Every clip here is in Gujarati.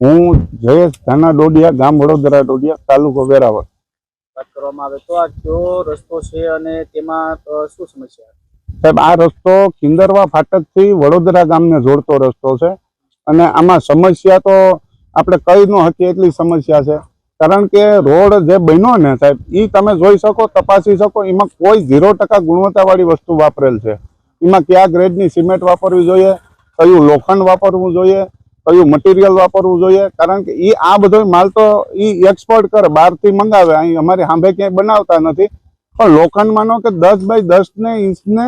હું જયેશ ધાના ડોડિયા, ગામ વડોદરા ડોડિયા, તાલુકો વેરાવળ. વાત કરવામાં આવે તો આ કયો રસ્તો છે અને તેમાં શું સમસ્યા? સાહેબ, આ રસ્તો કિંદરવા ફાટકથી વડોદરા ગામને જોડતો રસ્તો છે અને આમાં સમસ્યા તો આપણે કહી ન શકીએ એટલી સમસ્યા છે. કારણ કે રોડ જે બન્યો ને સાહેબ, એ તમે જોઈ શકો, તપાસી શકો, એમાં કોઈ 0% ગુણવત્તાવાળી વસ્તુ વાપરેલ છે. એમાં કયા ગ્રેડની સિમેન્ટ વાપરવી જોઈએ, કયું લોખંડ વાપરવું જોઈએ, કયું મટીરિયલ વાપરવું જોઈએ. કારણ કે એ આ બધો માલ તો એ એક્સપોર્ટ કરે, બહારથી મંગાવે, અહીં અમારી સાંભે ક્યાંય બનાવતા નથી. પણ લોખંડ માનો કે 10 બાય 10 ઇંચને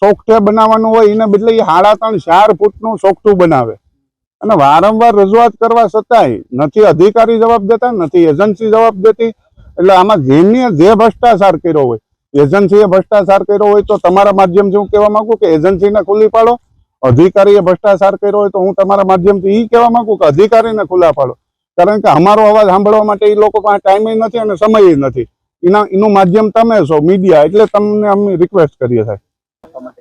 સોગઠે બનાવવાનું હોય, એને બદલે એ 3.5-4 ફૂટનું સોગઠું બનાવે. અને વારંવાર રજૂઆત કરવા છતાંય નથી અધિકારી જવાબ દેતા, નથી એજન્સી જવાબ દેતી. એટલે આમાં જેને જે ભ્રષ્ટાચાર કર્યો હોય, એજન્સીએ ભ્રષ્ટાચાર કર્યો હોય તો તમારા માધ્યમથી હું કહેવા માંગુ કે એજન્સીને ખુલ્લી પાડો. અધિકારીએ ભ્રષ્ટાચાર કર્યો હોય તો હું તમારા માધ્યમથી એ કહેવા માંગુ કે અધિકારીને ખુલ્લા પાડો. કારણ કે અમારો અવાજ સાંભળવા માટે એ લોકો પાસે ટાઈમ નથી અને સમય નથી. એનું માધ્યમ તમે છો, મીડિયા, એટલે તમને અમે રિક્વેસ્ટ કરીએ સાહેબ.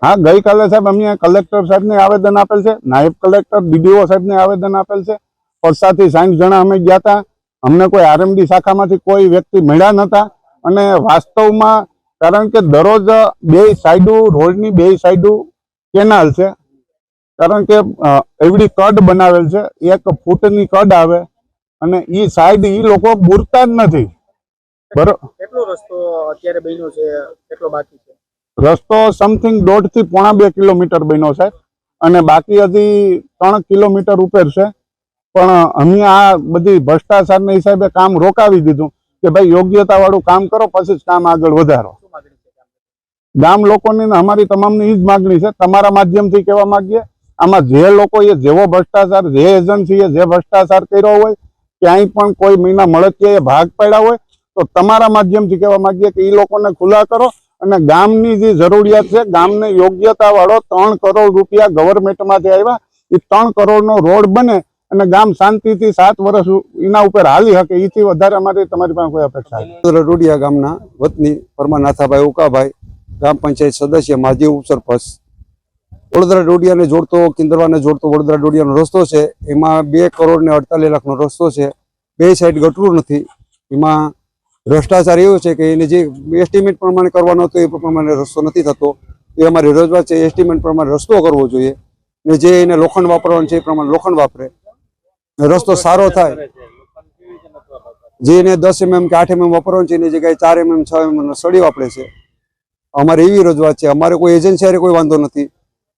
હા, ગઈકાલે સાહેબ અમે કલેક્ટર સાહેબને આવેદન આપેલ છે, નાયબ કલેક્ટર DDO સાહેબને આવેદન આપેલ છે. પરસાથી 60 જણા અમે ગયા હતા. અમને કોઈ RMD શાખામાંથી કોઈ વ્યક્તિ મળ્યા નહોતા. અને વાસ્તવમાં કારણ કે દરરોજ બે સાઈડો, રોડની બે સાઈડો કેનાલ છે. કારણ કે એવડી કડ બનાવેલ છે, 1 ફૂટની કડ આવે અને એ સાઈડ એ લોકો બુરતા જ નથી. બરોબર, કેટલો રસ્તો અત્યારે બન્યો છે, કેટલો બાકી છે? રસ્તો સમથિંગ 1.5 થી 2.5 કિલોમીટર બન્યો સાહેબ, અને બાકી હજી 3 કિલોમીટર ઉપર છે. પણ અમે આ બધી ભ્રષ્ટાચારના હિસાબે કામ રોકાવી દીધું કે ભાઈ યોગ્યતા વાળું કામ કરો, પછી જ કામ આગળ વધારો. ગામ લોકોની ને અમારી તમામની એ જ માગણી છે. તમારા માધ્યમથી કહેવા માંગીએ, આમાં જે લોકોએ જેવો ભ્રષ્ટાચાર, જે એજન્સીએ જે ભ્રષ્ટાચાર કર્યો હોય, ક્યાંય પણ કોઈ મહિના મળતિયાએ ભાગ પાડ્યા હોય, તો તમારા માધ્યમથી કહેવા માંગીએ કે એ લોકોને ખુલ્લા કરો. અને ગામની જે જરૂરિયાત છે, ગામને યોગ્યતા વાળો 3 કરોડ રૂપિયા ગવર્મેન્ટમાંથી આવ્યા, એ 3 કરોડનો રોડ બને અને ગામ શાંતિથી 7 વર્ષ એના ઉપર હાલી શકે. એથી વધારે અમારી તમારી પાસે કોઈ અપેક્ષા નથી. રોડિયા ગામના વતની પરમા નાથાભાઈ ઉકાભાઈ, ગ્રામ પંચાયત સદસ્ય, માજી ઉપસરપંચ. વડોદરા ડોડિયાને જોડતો, કિંદરવાને જોડતો વડોદરા ડોડિયાનો રસ્તો છે. એમાં 2 કરોડ ને 48 લાખનો રસ્તો છે. બે સાઈડ ગટરું નથી. એમાં ભ્રષ્ટાચાર એવો છે કે એને જે એસ્ટિમેટ પ્રમાણે કરવાનો હતો એ પ્રમાણે રસ્તો નથી થતો. એ અમારી રજૂઆત છે, એસ્ટિમેટ પ્રમાણે રસ્તો કરવો જોઈએ ને જે એને લોખંડ વાપરવાનું છે એ પ્રમાણે લોખંડ વાપરે, રસ્તો સારો થાય. જે એને 10 mm કે 8 mm વાપરવાનું છે એની જગ્યાએ 4 mm 6 mm સળી વાપરે છે. અમારે એવી રજૂઆત છે. અમારે કોઈ એજન્સી હારે કોઈ વાંધો નથી.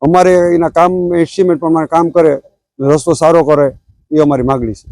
અમારે એના કામ એસ્ટિમેટ પ્રમાણે કામ કરે, રસ્તો સારો કરે, એ અમારી માગણી છે.